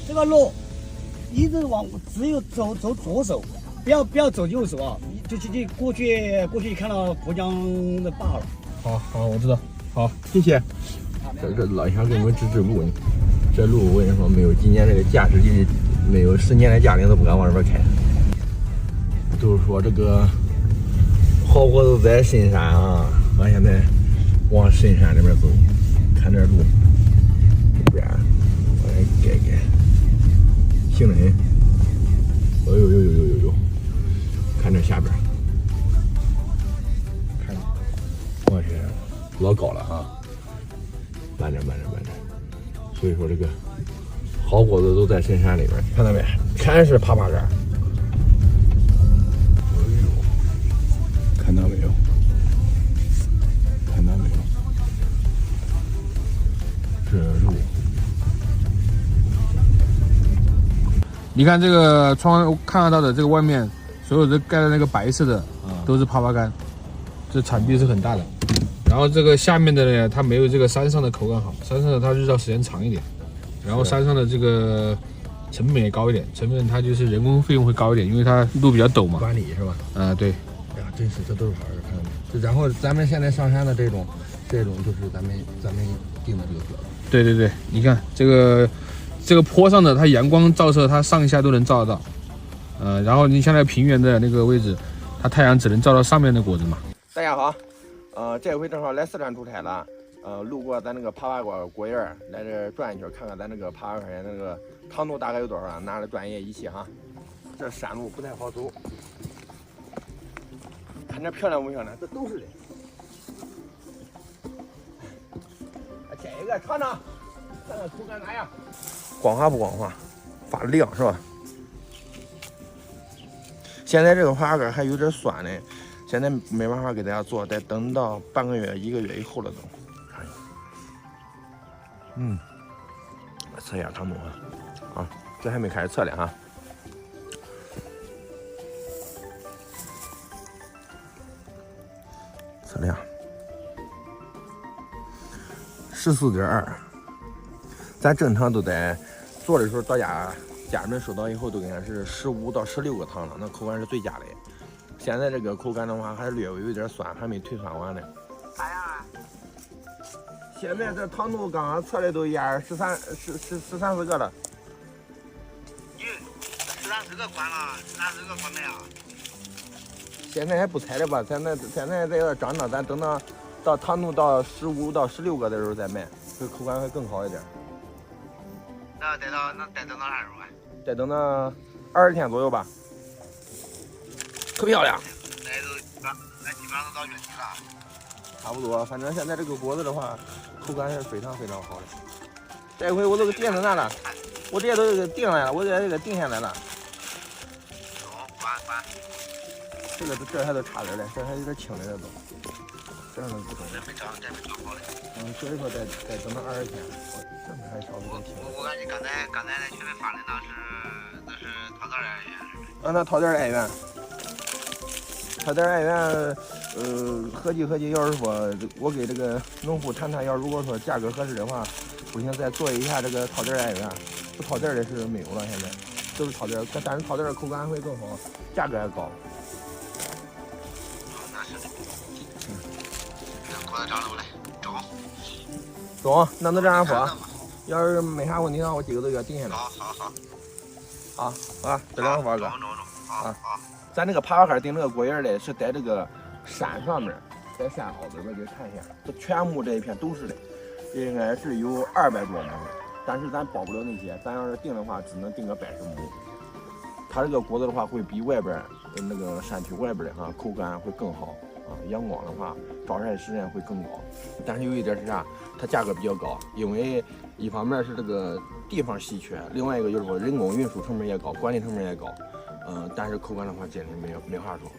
这个路一直只有走左手，不要走右手啊！就过去就看到沱江的坝了。好，我知道。好，谢谢。这老乡给我们指路呢。这路我跟你说，没有今年这个驾驶技，没有10年的驾龄都不敢往这边开。就是说这个好伙子在深山啊，俺现在往深山里面走，看这路，这边我来改，行得很。呦，看这下边，看，我去，老高了啊！慢着。所以说这个好伙子都在深山里边，看到没？全是爬杆。看到没有？这路，你看这个窗看得到的这个外面，所有的盖的那个白色的都是枇杷干，这产地是很大的。然后这个下面的呢，它没有这个山上的口感好，山上的它日照时间长一点，然后山上的这个成本也高一点，它就是人工费用会高一点，因为它路比较陡嘛。管理是吧？对。哎呀，真是这都是好人，看到没？然后咱们现在上山的这种就是咱们定的这个标准。对，你看这个坡上的，它阳光照射，它上下都能照得到。然后你像那个平原的那个位置，它太阳只能照到上面的果子嘛。大家好，这回正好来四川出差了，路过咱那个枇杷果园，来这转一圈，看看咱这个枇杷园那个长度大概有多少，拿着专业仪器哈。这山路不太好走，看这漂亮不漂亮？这都是的。这个尝尝，看看口感咋样？光滑不光滑？发亮是吧？现在这个枇杷干还有点酸呢。现在没办法给大家做，得等到半个月、1个月以后了都。测一下长度啊，这还没开始测量哈。测量14.2，咱正常都在做的时候到家人们收到以后都应该是15到16个糖了，那口感是最佳的。现在这个口感的话，还略微有点酸，还没退酸完呢。咋样啊？现在这糖度刚刚测的都压13-14个了。你13-14个关了，13-14个关没啊？现在还不猜的吧？现在再要涨涨，咱等到糖度到15到16个的时候再卖，这口感会更好一点。那得等到啥时候啊？再等到20天左右吧。可漂亮，那基本上都到月底了。差不多，反正现在这个果子的话，口感是非常好的。这回我都给定在那了，我这些都给定来了，我这定下来了。关。这还都差点嘞，这还有点青嘞，这都。这样都不中。这没长好嘞。所以说再等到20天，这边还稍微有点青。我感觉刚才在群里发的那是桃子爱媛。那桃子爱媛。桃子爱媛，合计，要是说我给这个农户谈，要如果说价格合适的话，不行再做一下这个桃子爱媛。不桃子的是没有了，现在都是桃子，但是桃子的口感会更好，价格还高。那是的。这果子长了不来，中，那就这样说。要是没啥问题的话，我几个都要定下来。好，这两个枇杷干。好。咱这个枇杷干定这个果园的是在这个山上面，在山凹这边给看一下，这全部这一片都是的，应该是有200多亩，但是咱包不了那些，咱要是定的话，只能定个80亩。它这个果子的话，会比外边那个山区外边的口感会更好啊，阳光的话，照晒时间会更高。但是有一点是啥，它价格比较高，因为一方面是这个地方稀缺，另外一个就是说人工运输成本也高，管理成本也高。但是口感的话，真是没话说。